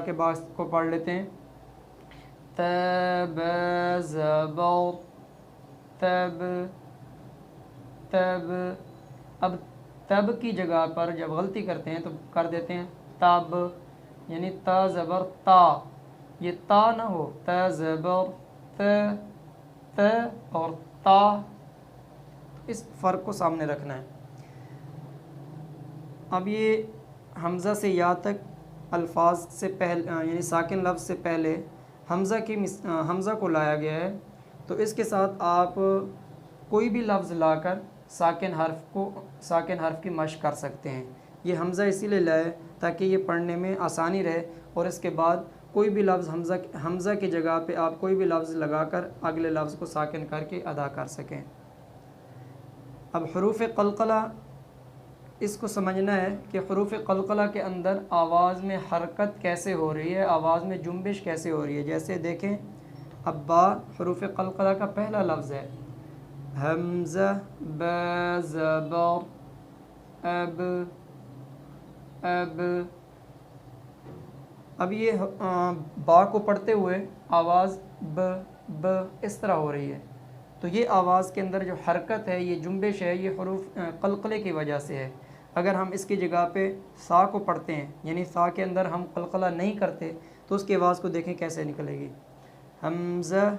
کے بعد کو پڑھ لیتے ہیں. تب زبر تب تب. اب تب کی جگہ پر جب غلطی کرتے ہیں تو کر دیتے ہیں تب، یعنی تا زبر تا، یہ تا نہ ہو، تا زبر ت اور تا، اس فرق کو سامنے رکھنا ہے. اب یہ حمزہ سے یا تک الفاظ سے پہلے یعنی ساکن لفظ سے پہلے حمزہ کو لایا گیا ہے، تو اس کے ساتھ آپ کوئی بھی لفظ لا کر ساکن حرف کی مشق کر سکتے ہیں. یہ حمزہ اسی لیے لائے تاکہ یہ پڑھنے میں آسانی رہے، اور اس کے بعد کوئی بھی لفظ حمزہ کی جگہ پہ آپ کوئی بھی لفظ لگا کر اگلے لفظ کو ساکن کر کے ادا کر سکیں. اب حروف قلقلہ، اس کو سمجھنا ہے کہ حروف قلقلہ کے اندر آواز میں حرکت کیسے ہو رہی ہے، آواز میں جنبش کیسے ہو رہی ہے. جیسے دیکھیں، اب با حروف قلقلہ کا پہلا لفظ ہے، حمزہ با زبر اب اب. اب یہ با کو پڑھتے ہوئے آواز ب اس طرح ہو رہی ہے، تو یہ آواز کے اندر جو حرکت ہے، یہ جنبش ہے، یہ حروف قلقلے کی وجہ سے ہے. اگر ہم اس کی جگہ پہ سا کو پڑھتے ہیں، یعنی سا کے اندر ہم قلقلہ نہیں کرتے، تو اس کی آواز کو دیکھیں کیسے نکلے گی. حمزہ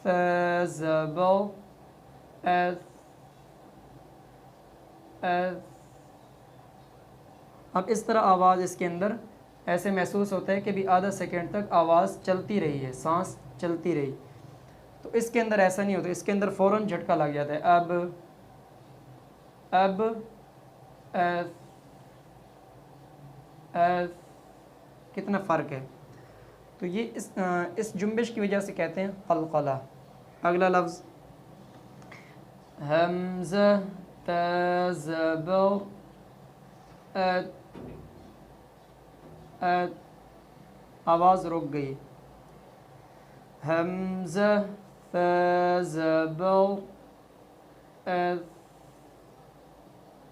ف زبر اث اث. اب اس طرح آواز اس کے اندر ایسے محسوس ہوتا ہے کہ بھی آدھا سیکنڈ تک آواز چلتی رہی ہے، سانس چلتی رہی. تو اس کے اندر ایسا نہیں ہوتا، اس کے اندر فوراً جھٹکا لگ جاتا ہے. اب ایس ایس، کتنا فرق ہے. تو یہ اس جنبش کی وجہ سے کہتے ہیں قلقلہ. اگلا لفظ حمزہ تا زبر ات ات. آواز رک گئی. حمزہ تا زبر ات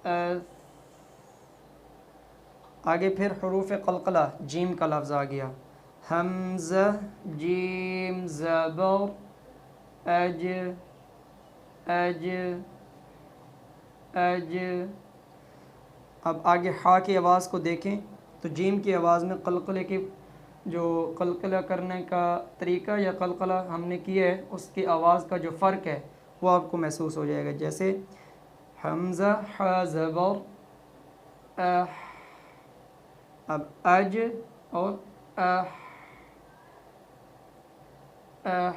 ات. آگے پھر حروف قلقلہ جیم کا لفظ آ گیا، حمزہ جیم زبر اج اج اج. اب آگے ہا کی آواز کو دیکھیں تو جیم کی آواز میں قلقلے کی جو قلقلہ کرنے کا طریقہ یا قلقلہ ہم نے کیا ہے، اس کی آواز کا جو فرق ہے وہ آپ کو محسوس ہو جائے گا. جیسے حمزہ ح زبر اح. اب اج اور اح اح،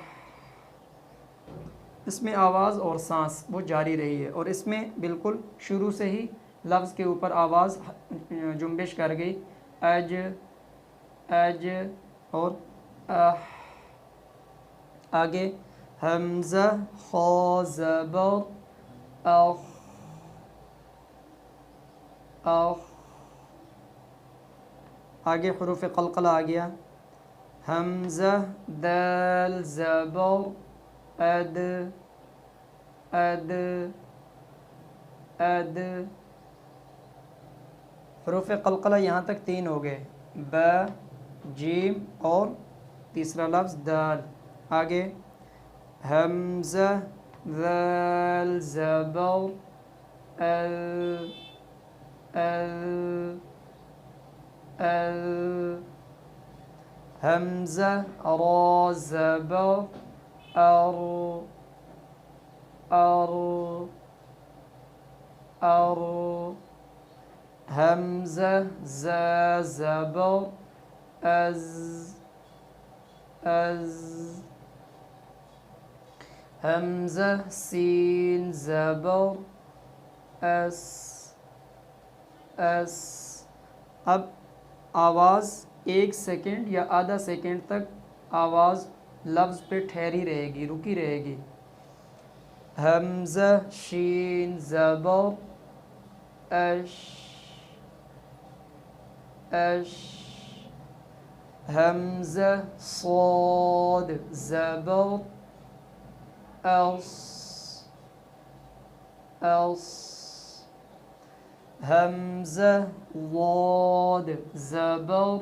اس میں آواز اور سانس وہ جاری رہی ہے، اور اس میں بالکل شروع سے ہی لفظ کے اوپر آواز جنبش کر گئی. اج اج اور اح. آگے حمزہ خا زبر اخ اخ. آگے حروف قلقلہ آ گیا، حمزہ دال زبر اد اد اد. حروف قلقلہ یہاں تک 3 ہو گئے، ب جیم اور تیسرا لفظ دال. آگے حمزہ ذال زبر ال ال ال. حمزہ را زبر ار ار ار. حمزہ ز زبر از از. حمزہ سین زبر اس اس. اب آواز 1 سیکنڈ یا آدھا سیکنڈ تک آواز لفظ پہ ٹھہری رہے گی، رکی رہے گی. حمزہ شین زبر اش اش. حمزہ صاد زبر اس اس. حمزہ ضاد زبر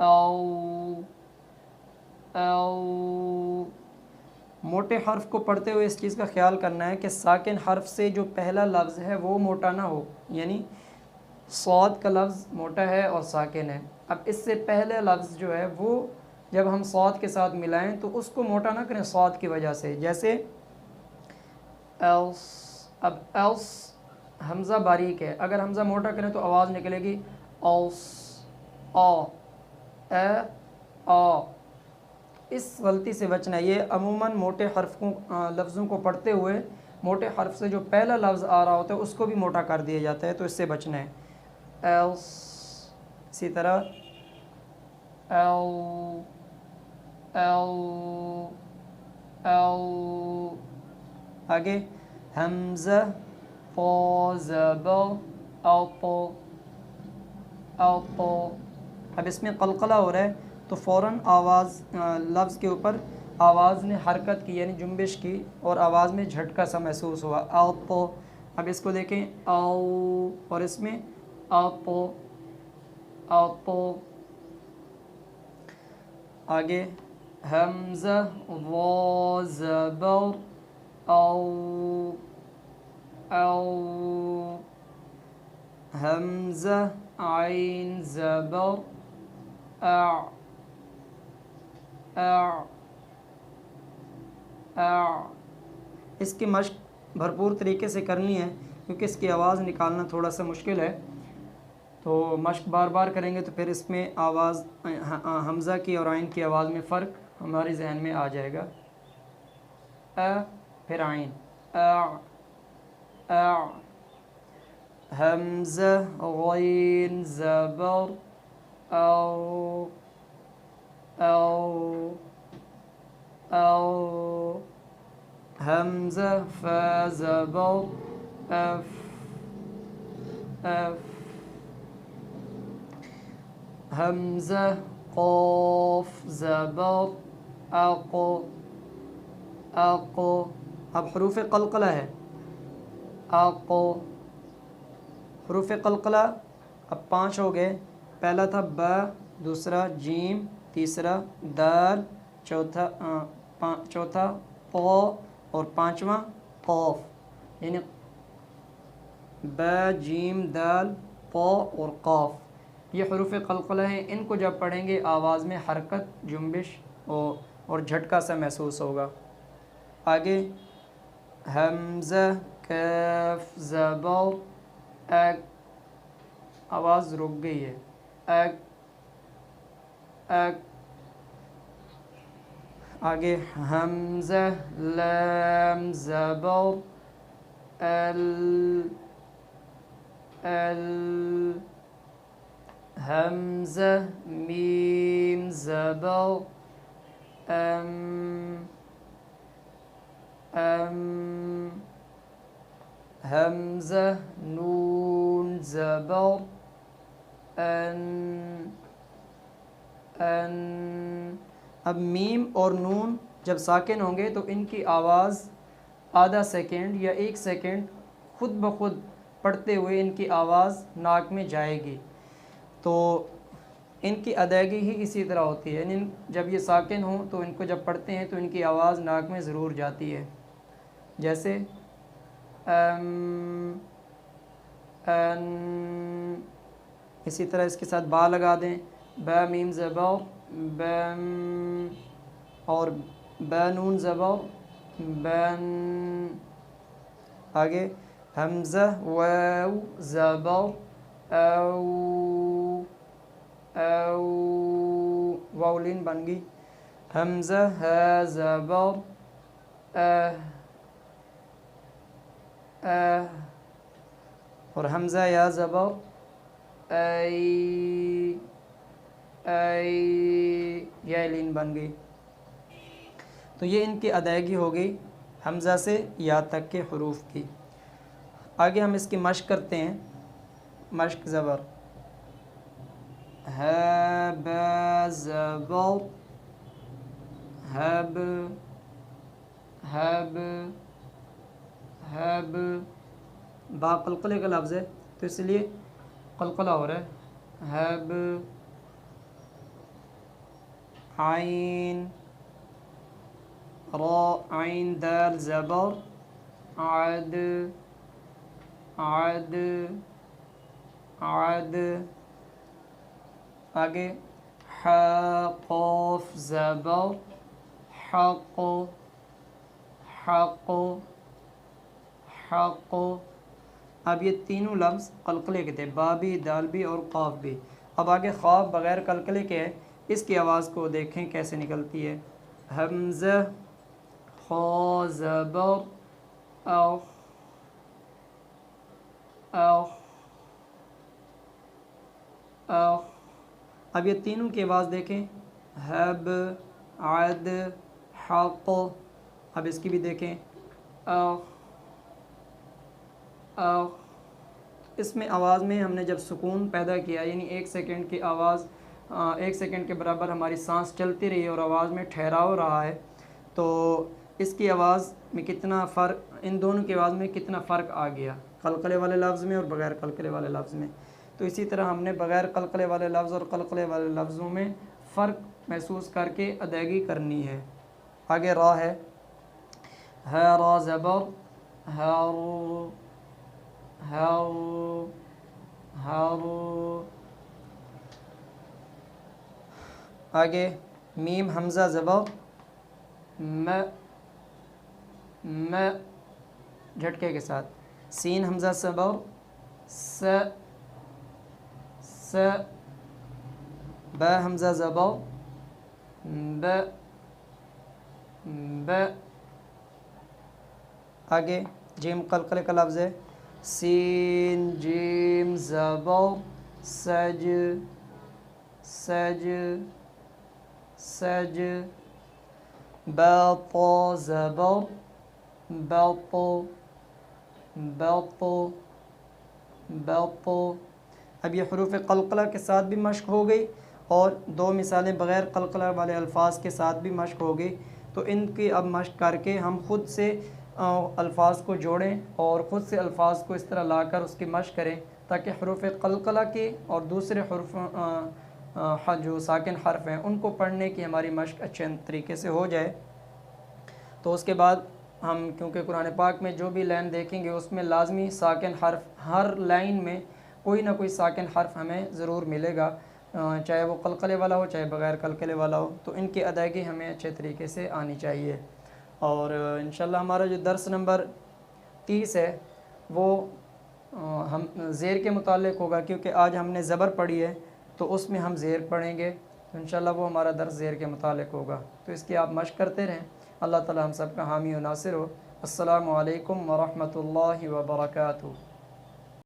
او او موٹے حرف کو پڑھتے ہوئے اس چیز کا خیال کرنا ہے کہ ساکن حرف سے جو پہلا لفظ ہے وہ موٹا نہ ہو، یعنی صاد کا لفظ موٹا ہے اور ساکن ہے، اب اس سے پہلے لفظ جو ہے وہ جب ہم صاد کے ساتھ ملائیں تو اس کو موٹا نہ کریں صاد کی وجہ سے، جیسے ایلس، اب ایلس حمزہ باریک ہے، اگر حمزہ موٹا کریں تو آواز نکلے گی اوس، آ اے آ، اس غلطی سے بچنا ہے۔ یہ عموماً موٹے لفظوں کو پڑھتے ہوئے موٹے حرف سے جو پہلا لفظ آ رہا ہوتا ہے اس کو بھی موٹا کر دیا جاتا ہے، تو اس سے بچنا ہے۔ ایلس، اسی طرح ایل ایل ایل، آگے حمزہ پو زبر اوپو اوپو، اب اس میں قلقلہ ہو رہا ہے تو فوراً آواز لفظ کے اوپر آواز نے حرکت کی یعنی جنبش کی اور آواز میں جھٹکا سا محسوس ہوا، اوپو۔ اب اس کو دیکھیں او، اور اس میں اوپو اوپو، آگے حمزہ و زبر او او، حمزہ عین زبر اع اع اع، اس کی مشق بھرپور طریقے سے کرنی ہے کیونکہ اس کی آواز نکالنا تھوڑا سا مشکل ہے، تو مشق بار بار کریں گے تو پھر اس میں آواز حمزہ کی اور عین کی آواز میں فرق ہمارے ذہن میں آ جائے گا۔ پھر عین اع اع، حمزہ غین زبر او او او، حمزہ فا زبر اف اف، حمزہ قاف زبر اقو اقو، اب حروف قلقلہ ہے اقو، حروف قلقلہ اب 5 ہو گئے، پہلا تھا با، دوسرا جیم، تیسرا دال، چوتھا قو اور پانچواں قوف، یعنی با جیم دال قو اور قاف، یہ حروف قلقلہ ہیں، ان کو جب پڑھیں گے آواز میں حرکت جنبش اور جھٹکا سا محسوس ہوگا۔ آگے حمزہ کاف زبر اک، آواز رک گئی ہے اک اک، آگے حمزہ لام زبر ال ال، حمزہ میم زبر ام ام، حمزہ نون زبر ان ان، اب میم اور نون جب ساکن ہوں گے تو ان کی آواز آدھا سیکنڈ یا 1 سیکنڈ خود بخود پڑھتے ہوئے ان کی آواز ناک میں جائے گی، تو ان کی ادائیگی ہی اسی طرح ہوتی ہے، یعنی جب یہ ساکن ہوں تو ان کو جب پڑھتے ہیں تو ان کی آواز ناک میں ضرور جاتی ہے، جیسے ام ان، اسی طرح اس کے ساتھ با لگا دیں، با میم زبر بم، اور با نون زبر بن، آگے حمزہ واو زبر او او، واولین بن گئی، حمزہ ہا زبر اور حمزہ یا زبر ای ای، یا لین بن گئی، تو یہ ان کی ادائیگی ہو گئی حمزہ سے یا تک کے حروف کی۔ آگے ہم اس کی مشق کرتے ہیں، مشق زبر ہ ب زبر ہب ہب ہب، با قلقلے کا لفظ ہے تو اس لیے قلقلہ ہو رہا ہے، ہب عین را عین دال زبر عد عد عد. آگے ح قاف زبر حق حق حق. اب یہ تینوں لفظ قلقلے کے تھے، با بھی، دال بھی اور قاف بھی. اب آگے خواب بغیر قلقلے کے ہے، اس کی آواز کو دیکھیں کیسے نکلتی ہے. حمزہ خا زبر اخ اخ اخ. اب یہ تینوں کی آواز دیکھیں، حب عد حق. اب اس کی بھی دیکھیں اخ اخ. اس میں آواز میں ہم نے جب سکون پیدا کیا، یعنی 1 سیکنڈ کی آواز 1 سیکنڈ کے برابر ہماری سانس چلتی رہی اور آواز میں ٹھہراؤ رہا ہے، تو اس کی آواز میں کتنا فرق، ان دونوں کی آواز میں کتنا فرق آ گیا، قلقلے والے لفظ میں اور بغیر قلقلے والے لفظ میں. تو اسی طرح ہم نے بغیر قلقلے والے لفظ اور قلقلے والے لفظوں میں فرق محسوس کر کے ادائیگی کرنی ہے. آگے را ہے، ہ را زبر ہر ہر ہر. آگے میم حمزہ زبر م م جھٹکے کے ساتھ. سین حمزہ زبر س س. ب حمزہ زبر ب ب. آگے جیم قلقلے کا لفظ ہے، سین جیم زبر سج سج سج. با طا زبر بط بط بط. اب یہ حروف قلقلہ کے ساتھ بھی مشق ہو گئی اور 2 مثالیں بغیر قلقلہ والے الفاظ کے ساتھ بھی مشق ہو گئی. تو ان کی اب مشق کر کے ہم خود سے الفاظ کو جوڑیں اور خود سے الفاظ کو اس طرح لا کر اس کی مشق کریں، تاکہ حروف قلقلہ کے اور دوسرے حروف جو ساکن حرف ہیں ان کو پڑھنے کی ہماری مشق اچھے طریقے سے ہو جائے. تو اس کے بعد ہم کیونکہ قرآن پاک میں جو بھی لائن دیکھیں گے اس میں لازمی ساکن حرف، ہر لائن میں کوئی نہ کوئی ساکن حرف ہمیں ضرور ملے گا، چاہے وہ قلقلے والا ہو چاہے بغیر قلقلے والا ہو. تو ان کی ادائیگی ہمیں اچھے طریقے سے آنی چاہیے. اور انشاءاللہ ہمارا جو درس نمبر 30 ہے وہ ہم زیر کے متعلق ہوگا، کیونکہ آج ہم نے زبر پڑھی ہے تو اس میں ہم زیر پڑھیں گے. تو انشاءاللہ وہ ہمارا درس زیر کے متعلق ہوگا. تو اس کی آپ مشق کرتے رہیں. اللہ تعالی ہم سب کا حامی و ناصر ہو. السلام علیکم ورحمۃ اللہ وبرکاتہ.